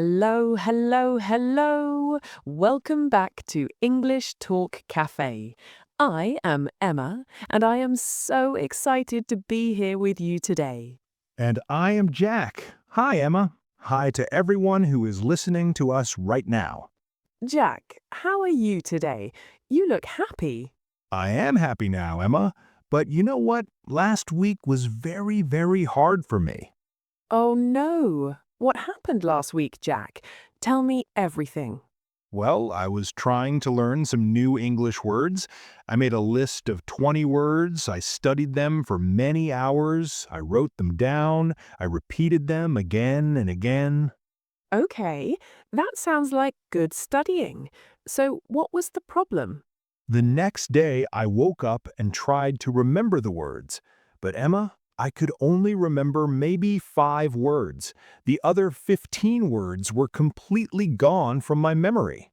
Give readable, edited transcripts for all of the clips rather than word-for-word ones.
Hello, hello, hello. Welcome back to English Talk Cafe. I am Emma, and I am so excited to be here with you today. And I am Jack. Hi, Emma. Hi to everyone who is listening to us right now. Jack, how are you today? You look happy. I am happy now, Emma. But you know what? Last week was very hard for me. Oh no. What happened last week, Jack? Tell me everything. Well, I was trying to learn some new English words. I made a list of 20 words. I studied them for many hours. I wrote them down. I repeated them again and again. Okay, that sounds like good studying. So, what was the problem? The next day, I woke up and tried to remember the words. But Emma, I could only remember maybe 5 words. The other 15 words were completely gone from my memory.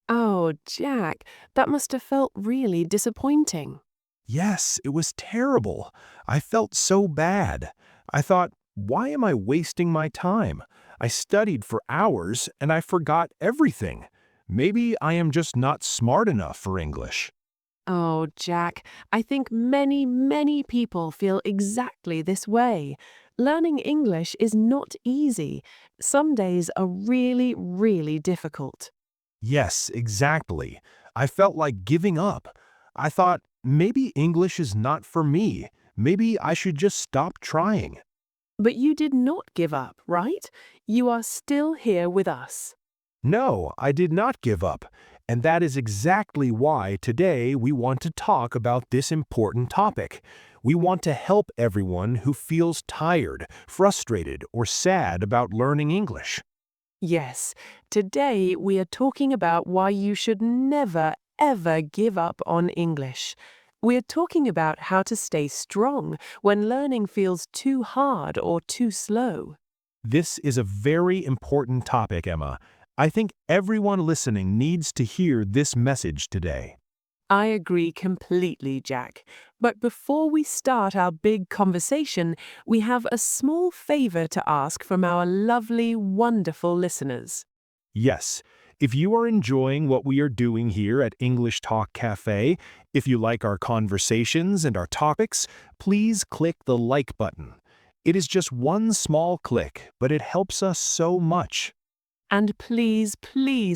Oh, Jack, that must have felt really disappointing. Yes, it was terrible. I felt so bad. I thought, why am I wasting my time? I studied for hours and I forgot everything. Maybe I am just not smart enough for English. Oh, Jack, I think many people feel exactly this way. Learning English is not easy. Some days are really difficult. Yes, exactly. I felt like giving up. I thought, maybe English is not for me. Maybe I should just stop trying. But you did not give up, right? You are still here with us. No, I did not give up. And that is exactly why today we want to talk about this important topic. We want to help everyone who feels tired, frustrated, or sad about learning English. Yes, today we are talking about why you should never, ever give up on English. We're talking about how to stay strong when learning feels too hard or too slow. This is a very important topic, Emma. I think everyone listening needs to hear this message today. I agree completely, Jack. But before we start our big conversation, we have a small favor to ask from our lovely, wonderful listeners. Yes, if you are enjoying what we are doing here at English Talk Cafe, if you like our conversations and our topics, please click the like button. It is just one small click, but it helps us so much. And please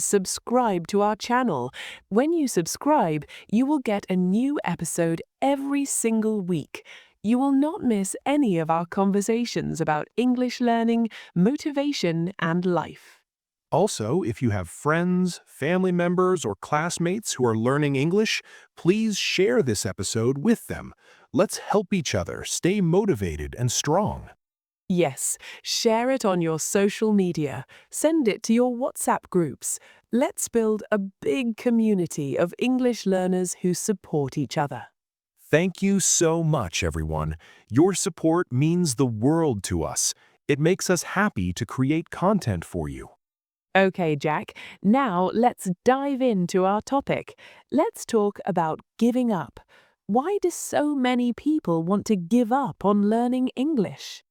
subscribe to our channel. When you subscribe, you will get a new episode every single week. You will not miss any of our conversations about English learning, motivation, and life. Also, if you have friends, family members, or classmates who are learning English, please share this episode with them. Let's help each other stay motivated and strong. Yes, share it on your social media. Send it to your WhatsApp groups. Let's build a big community of English learners who support each other. Thank you so much, everyone. Your support means the world to us. It makes us happy to create content for you. Okay, Jack, now let's dive into our topic. Let's talk about giving up. Why do so many people want to give up on learning English?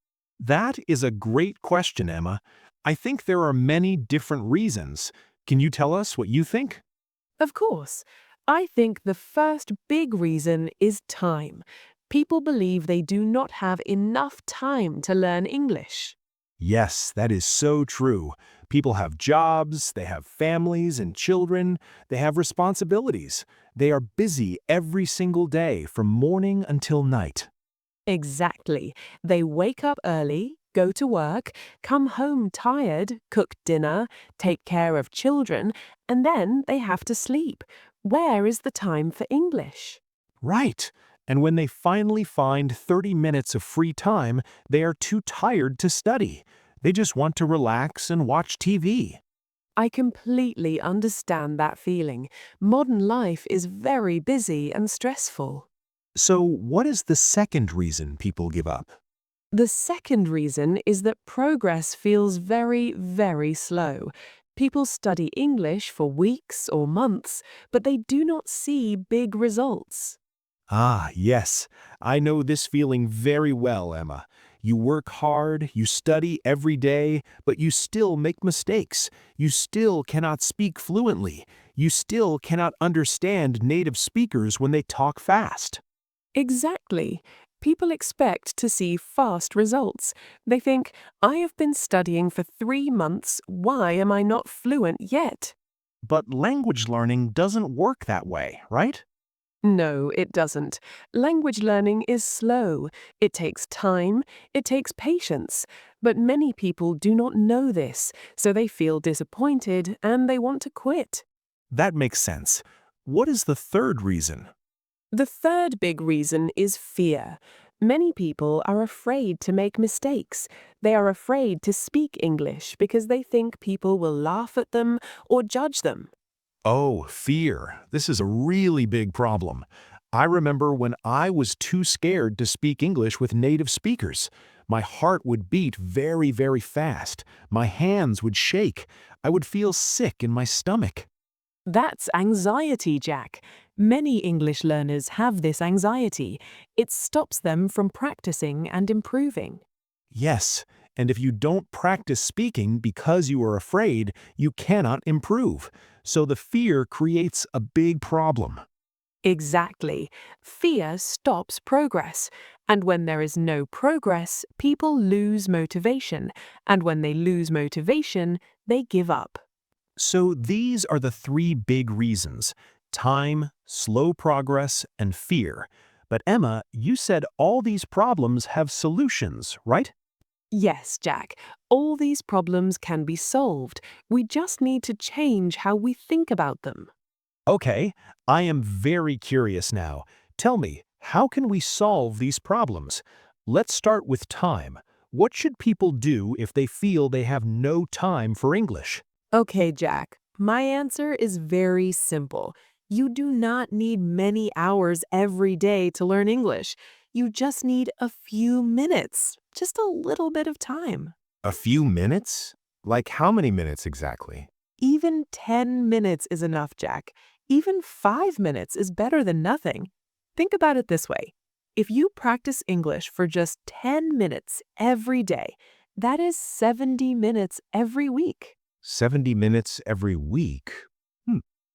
That is a great question, Emma. I think there are many different reasons. Can you tell us what you think? Of course, I think the first big reason is time. People believe they do not have enough time to learn English. Yes, that is so true. People have jobs, they have families and children, they have responsibilities. They are busy every single day from morning until night. Exactly. They wake up early, go to work, come home tired, cook dinner, take care of children, and then they have to sleep. Where is the time for English? Right. And when they finally find 30 minutes of free time, they are too tired to study. They just want to relax and watch TV. I completely understand that feeling. Modern life is very busy and stressful. So, what is the second reason people give up? The second reason is that progress feels very slow. People study English for weeks or months, but they do not see big results. Ah, yes. I know this feeling very well, Emma. You work hard, you study every day, but you still make mistakes. You still cannot speak fluently. You still cannot understand native speakers when they talk fast. Exactly. People expect to see fast results. They think, I have been studying for 3 months, why am I not fluent yet? But language learning doesn't work that way, right? No, it doesn't. Language learning is slow. It takes time, it takes patience. But many people do not know this, so they feel disappointed and they want to quit. That makes sense. What is the third reason? The third big reason is fear. Many people are afraid to make mistakes. They are afraid to speak English because they think people will laugh at them or judge them. Oh, fear. This is a really big problem. I remember when I was too scared to speak English with native speakers. My heart would beat very, very fast. My hands would shake. I would feel sick in my stomach. That's anxiety, Jack. Many English learners have this anxiety. It stops them from practicing and improving. Yes, and if you don't practice speaking because you are afraid, you cannot improve. So the fear creates a big problem. Exactly. Fear stops progress. And when there is no progress, people lose motivation. And when they lose motivation, they give up. So these are the three big reasons: time, slow progress, and fear. But Emma, you said all these problems have solutions, right? Yes, Jack, all these problems can be solved. We just need to change how we think about them. Okay, I am very curious now. Tell me, how can we solve these problems? Let's start with time. What should people do if they feel they have no time for English? Okay, Jack, my answer is very simple. You do not need many hours every day to learn English. You just need a few minutes, just a little bit of time. A few minutes? Like how many minutes exactly? Even 10 minutes is enough, Jack. Even 5 minutes is better than nothing. Think about it this way. If you practice English for just 10 minutes every day, that is 70 minutes every week. 70 minutes every week?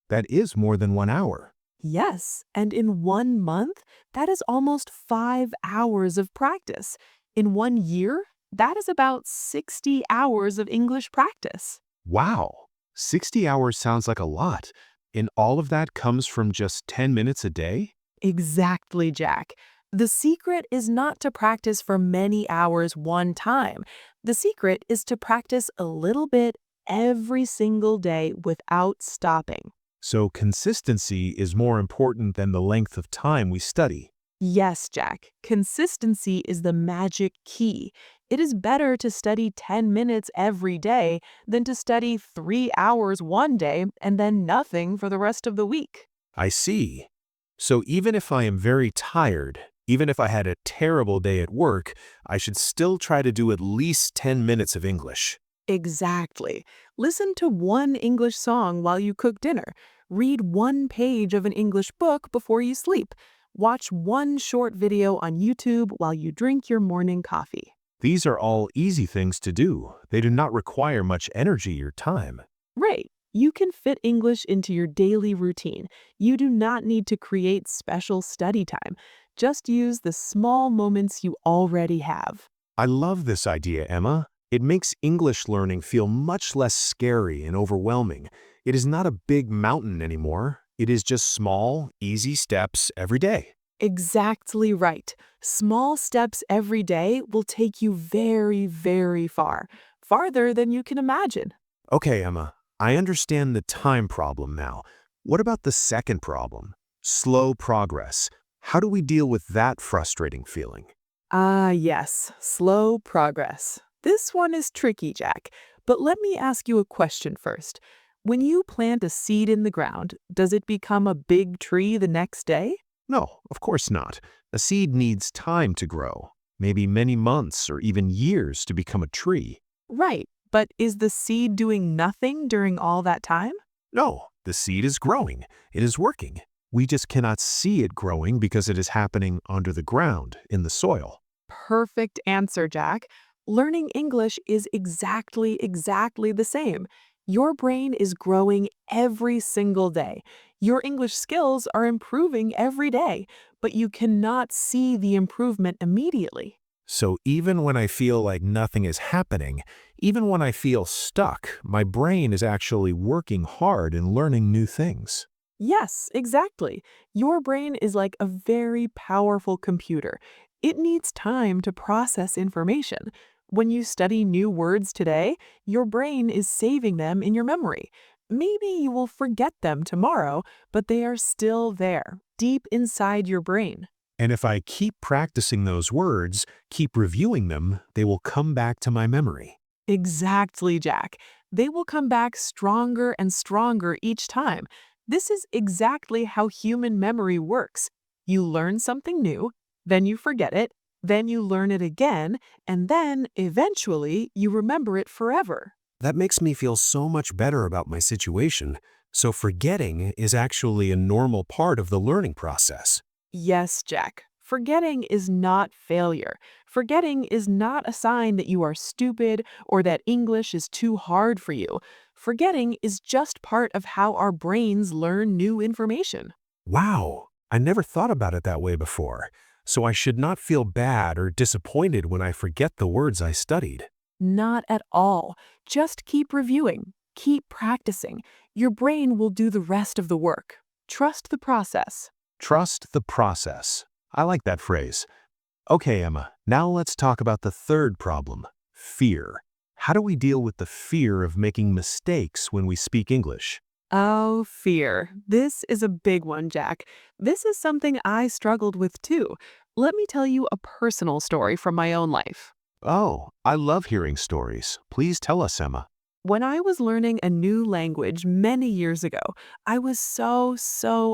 That is more than 1 hour. Yes, and in 1 month, that is almost 5 hours of practice. In 1 year, that is about 60 hours of English practice. Wow, 60 hours sounds like a lot. And all of that comes from just 10 minutes a day? Exactly, Jack. The secret is not to practice for many hours one time. The secret is to practice a little bit every single day without stopping. So consistency is more important than the length of time we study. Yes, Jack, consistency is the magic key. It is better to study 10 minutes every day than to study 3 hours one day and then nothing for the rest of the week. I see. So even if I am very tired, even if I had a terrible day at work, I should still try to do at least 10 minutes of English. Exactly. Listen to one English song while you cook dinner. Read one page of an English book before you sleep. Watch one short video on YouTube while you drink your morning coffee. These are all easy things to do. They do not require much energy or time. Right. You can fit English into your daily routine. You do not need to create special study time. Just use the small moments you already have. I love this idea, Emma. It makes English learning feel much less scary and overwhelming. It is not a big mountain anymore. It is just small, easy steps every day. Exactly right. Small steps every day will take you very, very far. Farther than you can imagine. Okay, Emma, I understand the time problem now. What about the second problem? Slow progress. How do we deal with that frustrating feeling? Ah, yes, slow progress. This one is tricky, Jack. But let me ask you a question first. When you plant a seed in the ground, does it become a big tree the next day? No, of course not. A seed needs time to grow, maybe many months or even years to become a tree. Right, but is the seed doing nothing during all that time? No, the seed is growing. It is working. We just cannot see it growing because it is happening under the ground, in the soil. perfect answer, Jack. Learning English is exactly the same. Your brain is growing every single day. Your English skills are improving every day, but you cannot see the improvement immediately. So even when I feel like nothing is happening, even when I feel stuck, my brain is actually working hard and learning new things. Yes, exactly. Your brain is like a very powerful computer. It needs time to process information. When you study new words today, your brain is saving them in your memory. Maybe you will forget them tomorrow, but they are still there, deep inside your brain. And if I keep practicing those words, keep reviewing them, they will come back to my memory. Exactly, Jack. They will come back stronger and stronger each time. This is exactly how human memory works. You learn something new, then you forget it, then you learn it again, and then, eventually, you remember it forever. That makes me feel so much better about my situation. So forgetting is actually a normal part of the learning process. Yes, Jack. Forgetting is not failure. Forgetting is not a sign that you are stupid or that English is too hard for you. Forgetting is just part of how our brains learn new information. Wow, I never thought about it that way before. So I should not feel bad or disappointed when I forget the words I studied. Not at all. Just keep reviewing. Keep practicing. Your brain will do the rest of the work. Trust the process. Trust the process. I like that phrase. Okay, Emma, now let's talk about the third problem, fear. How do we deal with the fear of making mistakes when we speak English? Oh, fear. This is a big one, Jack. This is something I struggled with too. Let me tell you a personal story from my own life. Oh, I love hearing stories. Please tell us, Emma. When I was learning a new language many years ago, I was so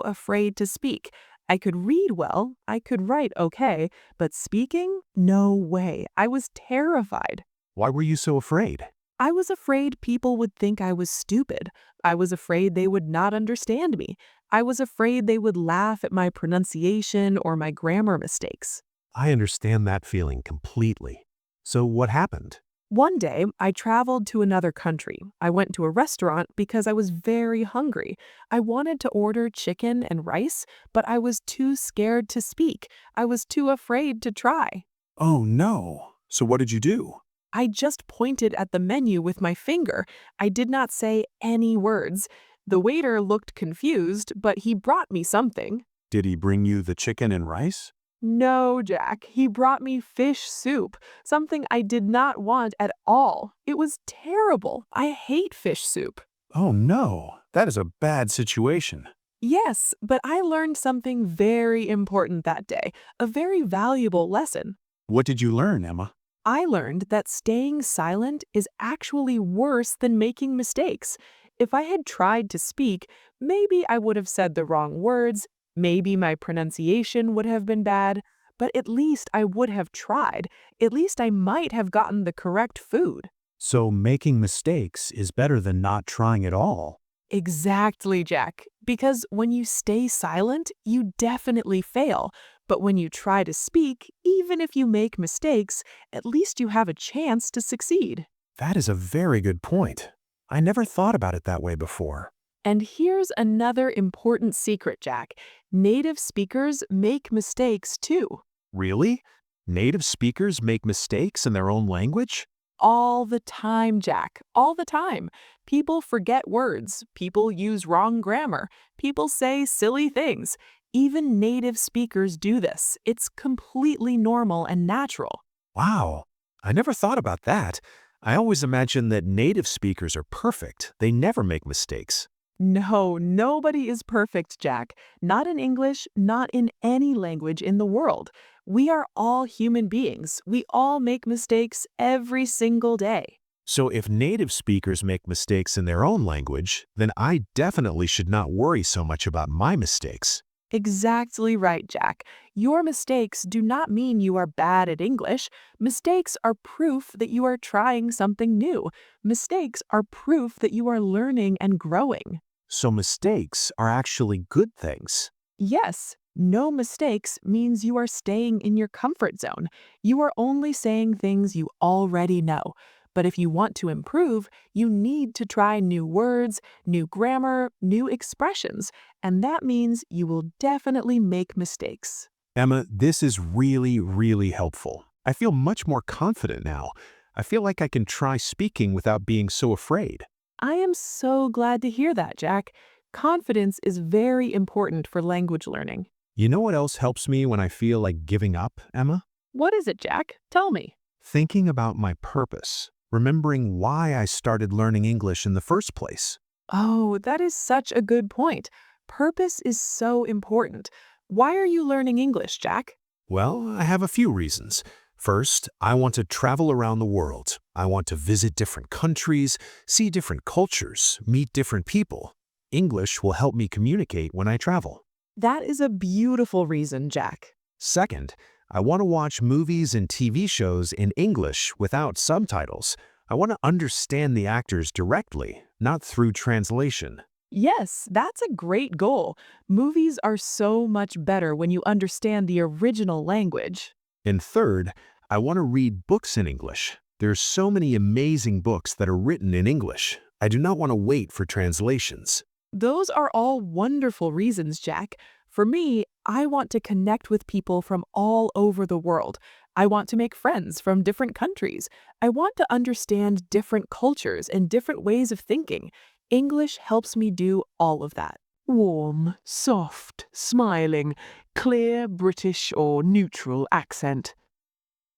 afraid to speak. I could read well, I could write okay, but speaking? No way. I was terrified. Why were you so afraid? I was afraid people would think I was stupid. I was afraid they would not understand me. I was afraid they would laugh at my pronunciation or my grammar mistakes. I understand that feeling completely. So what happened? One day, I traveled to another country. I went to a restaurant because I was very hungry. I wanted to order chicken and rice, but I was too scared to speak. I was too afraid to try. Oh no. So what did you do? I just pointed at the menu with my finger. I did not say any words. The waiter looked confused, but he brought me something. Did he bring you the chicken and rice? No, Jack. He brought me fish soup, something I did not want at all. It was terrible. I hate fish soup. Oh no. That is a bad situation. Yes, but I learned something very important that day, a very valuable lesson. What did you learn, Emma? I learned that staying silent is actually worse than making mistakes. If I had tried to speak, maybe I would have said the wrong words, maybe my pronunciation would have been bad, but at least I would have tried. At least I might have gotten the correct food. So making mistakes is better than not trying at all. Exactly, Jack. Because when you stay silent, you definitely fail. But when you try to speak, even if you make mistakes, at least you have a chance to succeed. That is a very good point. I never thought about it that way before. And here's another important secret, Jack. Native speakers make mistakes too. Really? Native speakers make mistakes in their own language? All the time, Jack. All the time. People forget words. People use wrong grammar. People say silly things. Even native speakers do this. It's completely normal and natural. Wow, I never thought about that. I always imagined that native speakers are perfect. They never make mistakes. No, nobody is perfect, Jack. Not in English, not in any language in the world. We are all human beings. We all make mistakes every single day. So if native speakers make mistakes in their own language, then I definitely should not worry so much about my mistakes. Exactly right, Jack. Your mistakes do not mean you are bad at English. Mistakes are proof that you are trying something new. Mistakes are proof that you are learning and growing. So mistakes are actually good things. Yes, No mistakes means you are staying in your comfort zone. You are only saying things you already know. But if you want to improve, you need to try new words, new grammar, new expressions, and that means you will definitely make mistakes. Emma, this is really, really helpful. I feel much more confident now. I feel like I can try speaking without being so afraid. I am so glad to hear that, Jack. Confidence is very important for language learning. You know what else helps me when I feel like giving up, Emma? What is it, Jack? Tell me. Thinking about my purpose, remembering why I started learning English in the first place. Oh, that is such a good point. Purpose is so important. Why are you learning English, Jack? Well, I have a few reasons. First, I want to travel around the world. I want to visit different countries, see different cultures, meet different people. English will help me communicate when I travel. That is a beautiful reason, Jack. Second, I want to watch movies and TV shows in English without subtitles. I want to understand the actors directly, not through translation. Yes, that's a great goal. Movies are so much better when you understand the original language. And third, I want to read books in English. There's so many amazing books that are written in English. I do not want to wait for translations. Those are all wonderful reasons, Jack. For me, I want to connect with people from all over the world. I want to make friends from different countries. I want to understand different cultures and different ways of thinking. English helps me do all of that. Warm, soft, smiling, clear British or neutral accent.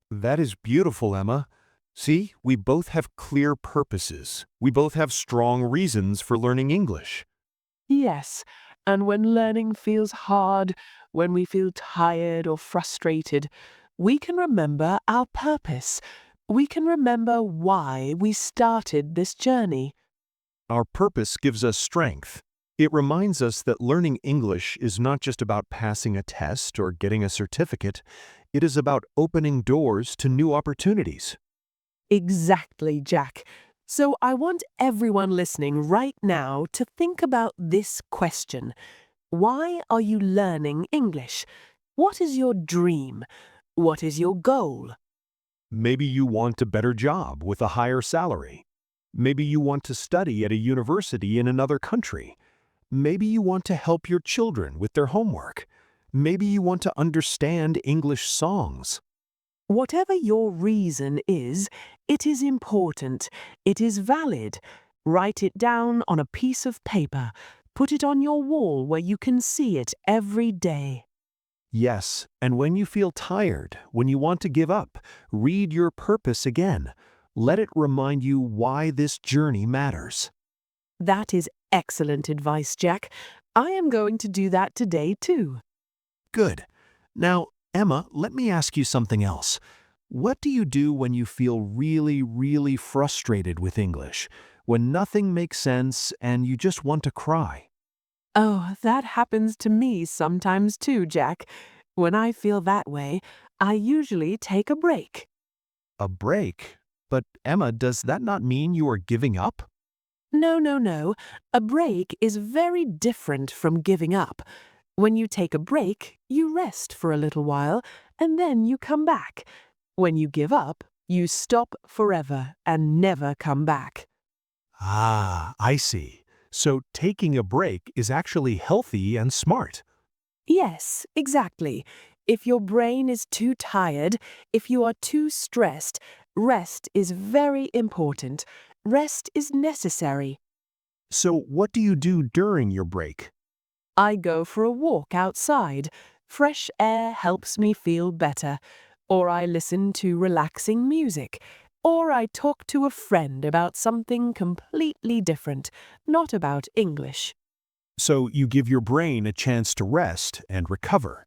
That is beautiful, Emma. See, we both have clear purposes. We both have strong reasons for learning English. Yes, and when learning feels hard, when we feel tired or frustrated, we can remember our purpose. We can remember why we started this journey. Our purpose gives us strength. It reminds us that learning English is not just about passing a test or getting a certificate. It is about opening doors to new opportunities. Exactly, Jack. So I want everyone listening right now to think about this question. Why are you learning English? What is your dream? What is your goal? Maybe you want a better job with a higher salary. Maybe you want to study at a university in another country. Maybe you want to help your children with their homework. Maybe you want to understand English songs. Whatever your reason is, it is important. It is valid. Write it down on a piece of paper. Put it on your wall where you can see it every day. Yes, and when you feel tired, when you want to give up, read your purpose again. Let it remind you why this journey matters. That is excellent advice, Jack. I am going to do that today, too. Good. Now, Emma, let me ask you something else. What do you do when you feel really, really frustrated with English? When nothing makes sense and you just want to cry? Oh, that happens to me sometimes too, Jack. When I feel that way, I usually take a break. A break? But Emma, does that not mean you are giving up? No, no, no. A break is very different from giving up. When you take a break, you rest for a little while, and then you come back. When you give up, you stop forever and never come back. Ah, I see. So taking a break is actually healthy and smart. Yes, exactly. If your brain is too tired, if you are too stressed, rest is very important. Rest is necessary. So what do you do during your break? I go for a walk outside. Fresh air helps me feel better. Or I listen to relaxing music. Or I talk to a friend about something completely different, not about English. So you give your brain a chance to rest and recover.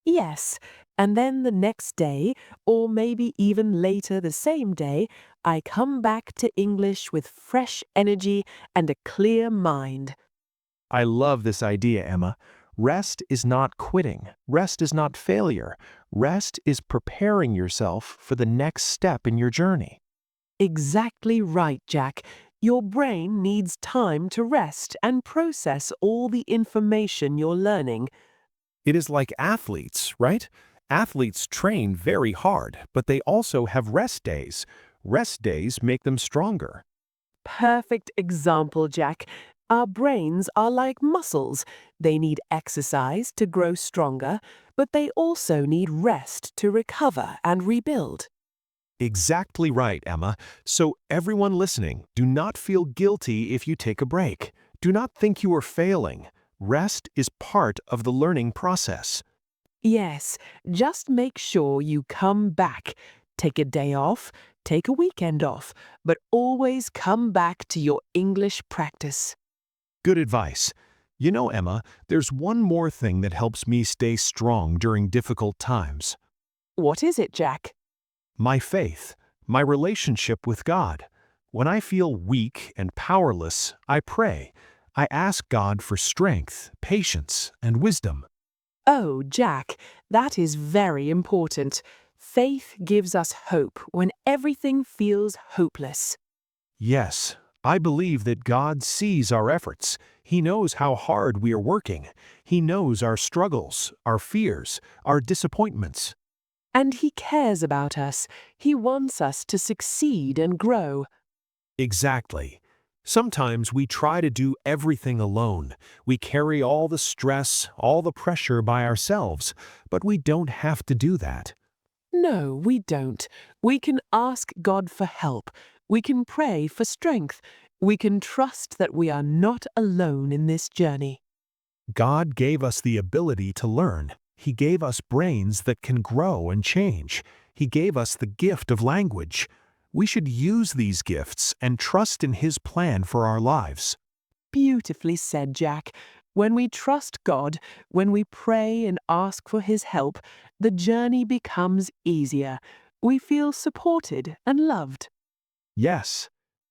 Yes, and then the next day, or maybe even later the same day, I come back to English with fresh energy and a clear mind. I love this idea, Emma. Rest is not quitting. Rest is not failure. Rest is preparing yourself for the next step in your journey. Exactly right, Jack. Your brain needs time to rest and process all the information you're learning. It is like athletes, right? Athletes train very hard, but they also have rest days. Rest days make them stronger. Perfect example, Jack. Our brains are like muscles. They need exercise to grow stronger, but they also need rest to recover and rebuild. Exactly right, Emma. So everyone listening, do not feel guilty if you take a break. Do not think you are failing. Rest is part of the learning process. Yes, just make sure you come back. Take a day off, take a weekend off, but always come back to your English practice. Good advice. You know, Emma, there's one more thing that helps me stay strong during difficult times. What is it, Jack? My faith, my relationship with God. When I feel weak and powerless, I pray. I ask God for strength, patience, and wisdom. Oh, Jack, that is very important. Faith gives us hope when everything feels hopeless. Yes, I believe that God sees our efforts. He knows how hard we are working. He knows our struggles, our fears, our disappointments. And He cares about us. He wants us to succeed and grow. Exactly. Sometimes we try to do everything alone. We carry all the stress, all the pressure by ourselves, but we don't have to do that. No, we don't. We can ask God for help. We can pray for strength. We can trust that we are not alone in this journey. God gave us the ability to learn. He gave us brains that can grow and change. He gave us the gift of language. We should use these gifts and trust in His plan for our lives. Beautifully said, Jack. When we trust God, when we pray and ask for His help, the journey becomes easier. We feel supported and loved. Yes,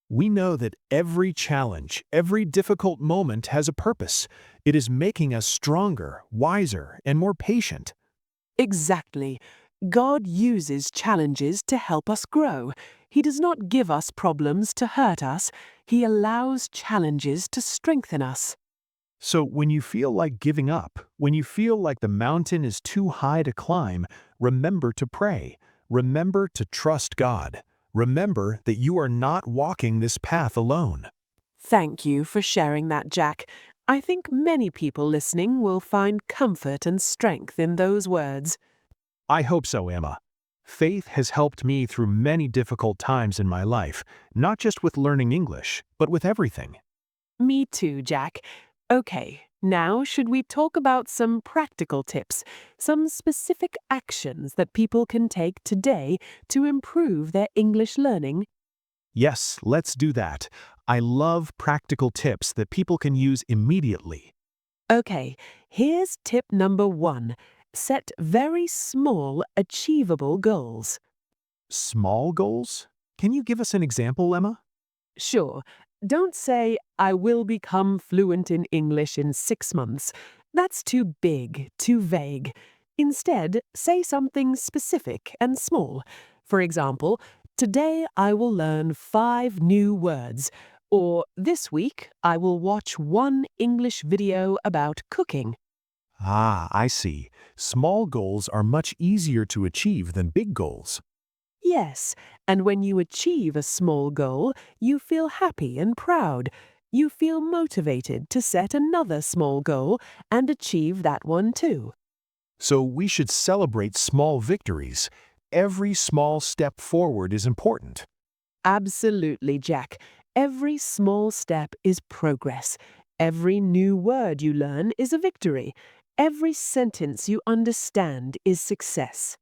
we know that every challenge, every difficult moment has a purpose. It is making us stronger, wiser, and more patient. Exactly. God uses challenges to help us grow. He does not give us problems to hurt us. He allows challenges to strengthen us. So when you feel like giving up, when you feel like the mountain is too high to climb, remember to pray. Remember to trust God. Remember that you are not walking this path alone. Thank you for sharing that, Jack. I think many people listening will find comfort and strength in those words. I hope so, Emma. Faith has helped me through many difficult times in my life, not just with learning English, but with everything. Me too, Jack. Okay, now should we talk about some practical tips, some specific actions that people can take today to improve their English learning? Yes, let's do that. I love practical tips that people can use immediately. Okay, here's tip number 1. Set very small, achievable goals. Small goals? Can you give us an example, Emma? Sure, don't say, I will become fluent in English in 6 months. That's too big, too vague. Instead, say something specific and small. For example, today I will learn 5 new words. Or this week I will watch 1 English video about cooking. Ah, I see. Small goals are much easier to achieve than big goals. Yes, and when you achieve a small goal, you feel happy and proud. You feel motivated to set another small goal and achieve that one too. So we should celebrate small victories. Every small step forward is important. Absolutely, Jack. Every small step is progress. Every new word you learn is a victory. Every sentence you understand is success.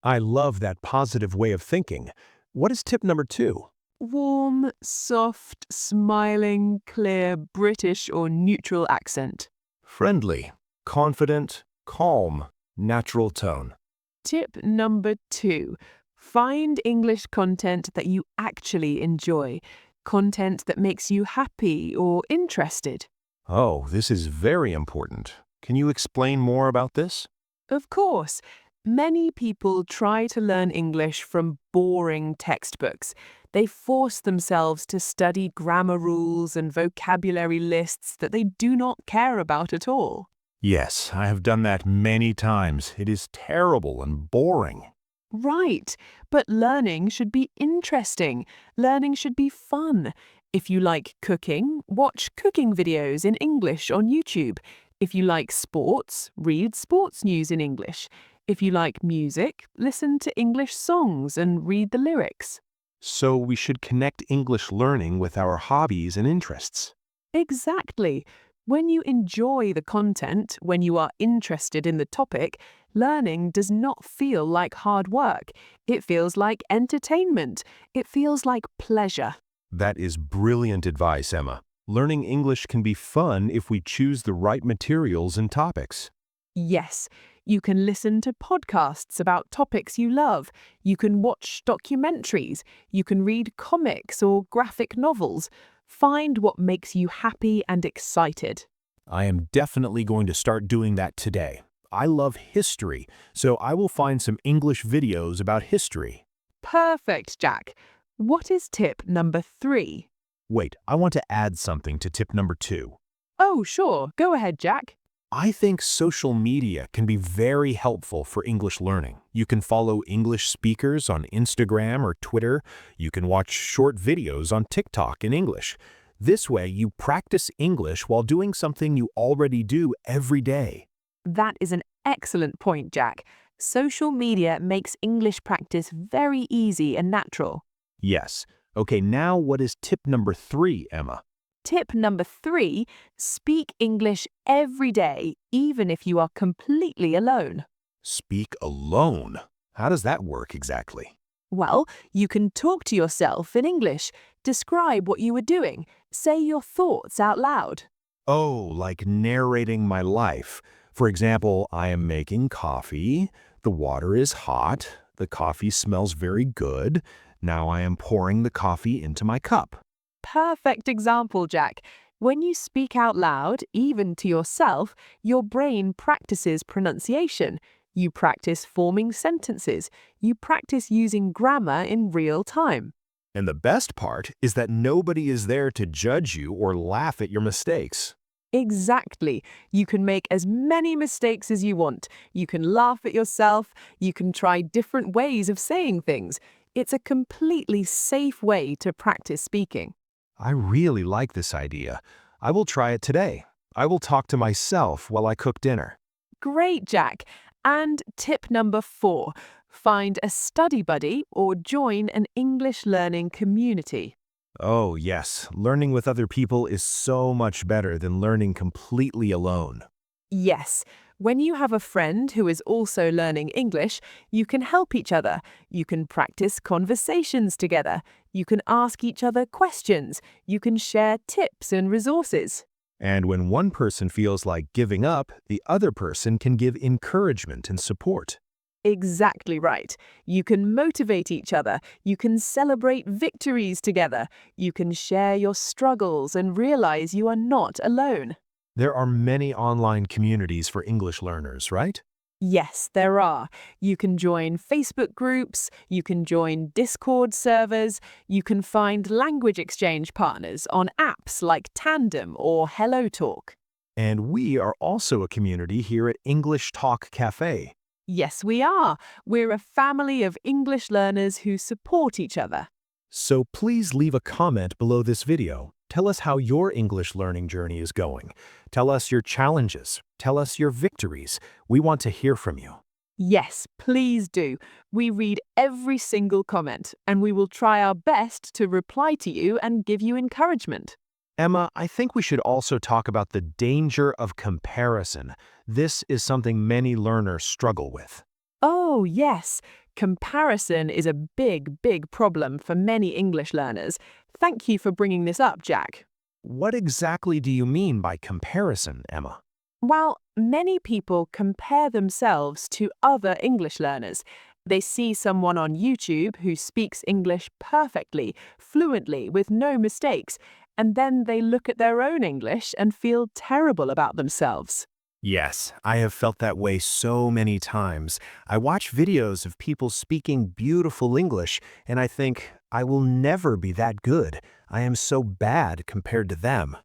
I love that positive way of thinking. What is tip number 2? Warm, soft, smiling, clear British or neutral accent. Friendly, confident, calm, natural tone. Tip number 2. Find English content that you actually enjoy. Content that makes you happy or interested. Oh, this is very important. Can you explain more about this? Of course, many people try to learn English from boring textbooks. They force themselves to study grammar rules and vocabulary lists that they do not care about at all. Yes, I have done that many times. It is terrible and boring. Right, but learning should be interesting. Learning should be fun. If you like cooking, watch cooking videos in English on YouTube. If you like sports, read sports news in English. If you like music, listen to English songs and read the lyrics. So we should connect English learning with our hobbies and interests. Exactly. When you enjoy the content, when you are interested in the topic, learning does not feel like hard work. It feels like entertainment. It feels like pleasure. That is brilliant advice, Emma. Learning English can be fun if we choose the right materials and topics. Yes, you can listen to podcasts about topics you love. You can watch documentaries. You can read comics or graphic novels. Find what makes you happy and excited. I am definitely going to start doing that today. I love history, so I will find some English videos about history. Perfect, Jack. What is tip number 3? Wait, I want to add something to tip number 2. Oh, sure. Go ahead, Jack. I think social media can be very helpful for English learning. You can follow English speakers on Instagram or Twitter. You can watch short videos on TikTok in English. This way, you practice English while doing something you already do every day. That is an excellent point, Jack. Social media makes English practice very easy and natural. Yes. Okay, now what is tip number 3, Emma? Tip number 3, speak English every day, even if you are completely alone. Speak alone. How does that work exactly? Well, you can talk to yourself in English, describe what you were doing, say your thoughts out loud. Oh, like narrating my life. For example, I am making coffee. The water is hot. The coffee smells very good. Now I am pouring the coffee into my cup. Perfect example, Jack. When you speak out loud, even to yourself, your brain practices pronunciation. You practice forming sentences. You practice using grammar in real time. And the best part is that nobody is there to judge you or laugh at your mistakes. Exactly. You can make as many mistakes as you want. You can laugh at yourself. You can try different ways of saying things. It's a completely safe way to practice speaking. I really like this idea. I will try it today. I will talk to myself while I cook dinner. Great, Jack. And tip number 4, find a study buddy or join an English learning community. Oh, yes, learning with other people is so much better than learning completely alone. Yes, when you have a friend who is also learning English, you can help each other. You can practice conversations together. You can ask each other questions. You can share tips and resources. And when one person feels like giving up, the other person can give encouragement and support. Exactly right. You can motivate each other. You can celebrate victories together. You can share your struggles and realize you are not alone. There are many online communities for English learners, right? Yes, there are. You can join Facebook groups, you can join Discord servers, you can find language exchange partners on apps like Tandem or HelloTalk. And we are also a community here at English Talk Cafe. Yes, we are. We're a family of English learners who support each other. So please leave a comment below this video. Tell us how your English learning journey is going. Tell us your challenges. Tell us your victories. We want to hear from you. Yes, please do. We read every single comment, and we will try our best to reply to you and give you encouragement. Emma, I think we should also talk about the danger of comparison. This is something many learners struggle with. Oh, yes. Comparison is a big problem for many English learners. Thank you for bringing this up, Jack. What exactly do you mean by comparison, Emma? Well, many people compare themselves to other English learners. They see someone on YouTube who speaks English perfectly, fluently, with no mistakes, and then they look at their own English and feel terrible about themselves. Yes, I have felt that way so many times. I watch videos of people speaking beautiful English, and I think, I will never be that good. I am so bad compared to them.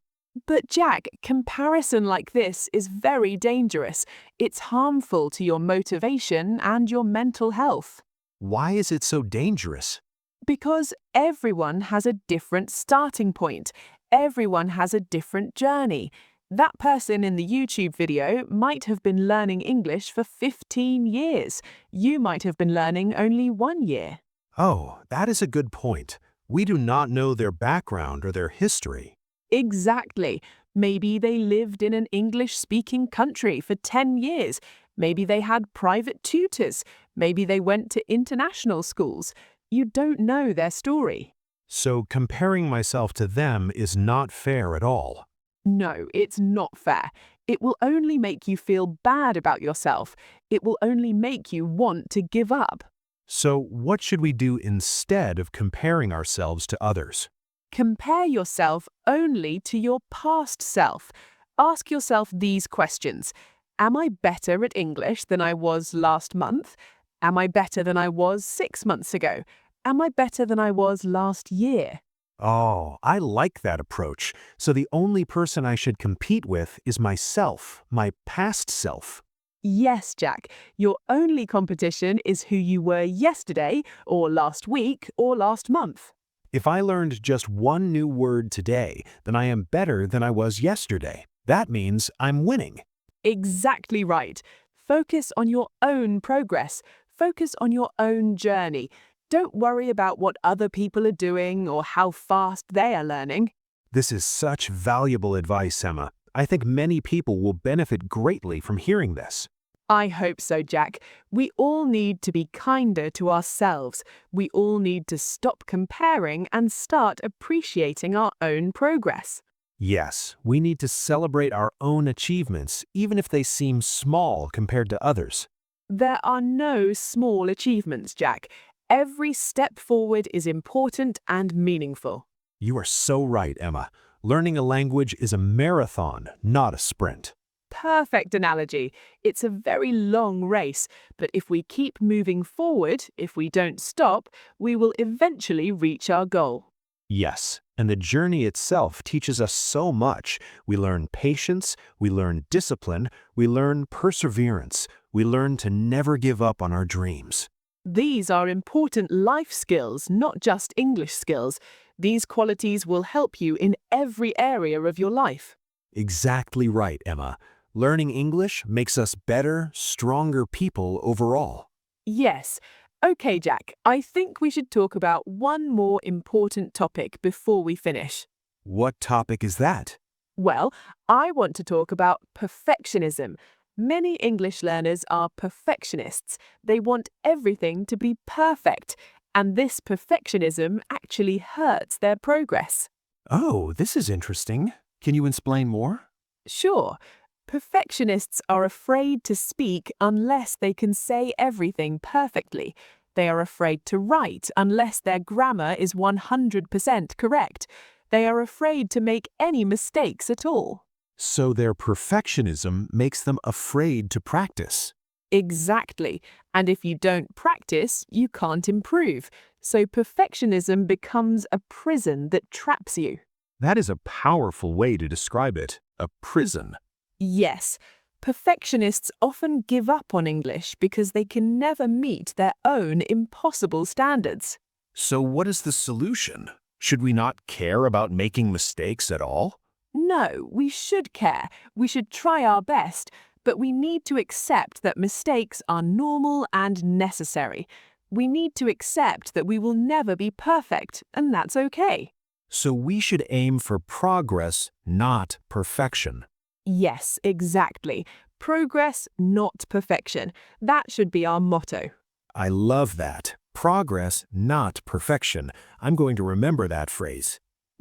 But Jack, comparison like this is very dangerous. It's harmful to your motivation and your mental health. Why is it so dangerous? Because everyone has a different starting point. Everyone has a different journey. That person in the YouTube video might have been learning English for 15 years. You might have been learning only 1 year. Oh, that is a good point. We do not know their background or their history. Exactly. Maybe they lived in an English-speaking country for 10 years. Maybe they had private tutors. Maybe they went to international schools. You don't know their story. So comparing myself to them is not fair at all. No, it's not fair. It will only make you feel bad about yourself. It will only make you want to give up. So what should we do instead of comparing ourselves to others? Compare yourself only to your past self. Ask yourself these questions. Am I better at English than I was last month? Am I better than I was 6 months ago? Am I better than I was last year? Oh, I like that approach. So the only person I should compete with is myself, my past self. Yes, Jack. Your only competition is who you were yesterday, or last week, or last month. If I learned just one new word today, then I am better than I was yesterday. That means I'm winning. Exactly right. Focus on your own progress. Focus on your own journey. Don't worry about what other people are doing or how fast they are learning. This is such valuable advice, Emma. I think many people will benefit greatly from hearing this. I hope so, Jack. We all need to be kinder to ourselves. We all need to stop comparing and start appreciating our own progress. Yes, we need to celebrate our own achievements, even if they seem small compared to others. There are no small achievements, Jack. Every step forward is important and meaningful. You are so right, Emma. Learning a language is a marathon, not a sprint. Perfect analogy. It's a very long race, but if we keep moving forward, if we don't stop, we will eventually reach our goal. Yes, and the journey itself teaches us so much. We learn patience, we learn discipline, we learn perseverance, we learn to never give up on our dreams. These are important life skills, not just English skills. These qualities will help you in every area of your life. Exactly right, Emma. Learning English makes us better, stronger people overall. Yes. Okay, Jack, I think we should talk about one more important topic before we finish. What topic is that? Well, I want to talk about perfectionism. Many English learners are perfectionists. They want everything to be perfect, and this perfectionism actually hurts their progress. Oh, this is interesting. Can you explain more? Sure, perfectionists are afraid to speak unless they can say everything perfectly. They are afraid to write unless their grammar is 100% correct. They are afraid to make any mistakes at all. So their perfectionism makes them afraid to practice. Exactly. And if you don't practice, you can't improve. So perfectionism becomes a prison that traps you. That is a powerful way to describe it, a prison. Yes, perfectionists often give up on English because they can never meet their own impossible standards. So what is the solution? Should we not care about making mistakes at all? No, we should care. We should try our best, but we need to accept that mistakes are normal and necessary. We need to accept that we will never be perfect, and that's okay. So we should aim for progress, not perfection. Yes, exactly. Progress, not perfection. That should be our motto. I love that. Progress, not perfection. I'm going to remember that phrase.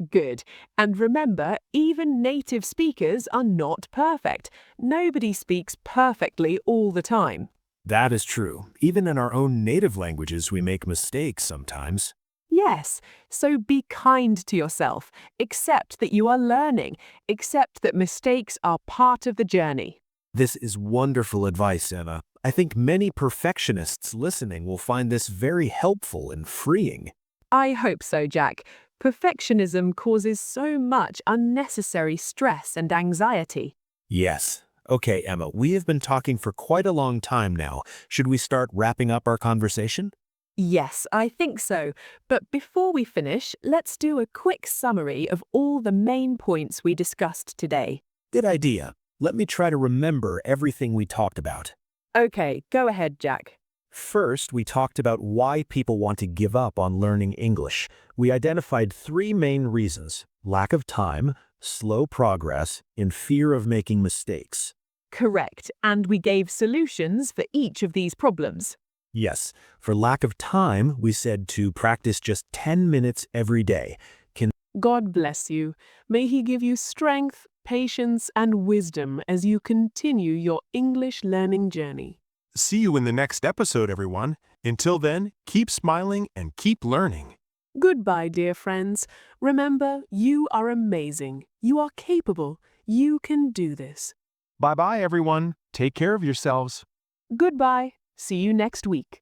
Good. And remember, even native speakers are not perfect. Nobody speaks perfectly all the time. That is true. Even in our own native languages, we make mistakes sometimes. Yes, so be kind to yourself. Accept that you are learning. Accept that mistakes are part of the journey. This is wonderful advice, Emma. I think many perfectionists listening will find this very helpful and freeing. I hope so, Jack. Perfectionism causes so much unnecessary stress and anxiety. Yes. Okay, Emma, we have been talking for quite a long time now. Should we start wrapping up our conversation? Yes, I think so. But before we finish, let's do a quick summary of all the main points we discussed today. Good idea. Let me try to remember everything we talked about. Okay, go ahead, Jack. First, we talked about why people want to give up on learning English. We identified three main reasons: lack of time, slow progress, and fear of making mistakes. Correct, and we gave solutions for each of these problems. Yes, for lack of time, we said to practice just 10 minutes every day. God bless you. May He give you strength, patience, and wisdom as you continue your English learning journey. See you in the next episode, everyone. Until then, keep smiling and keep learning. Goodbye, dear friends. Remember, you are amazing. You are capable. You can do this. Bye-bye, everyone. Take care of yourselves. Goodbye. See you next week.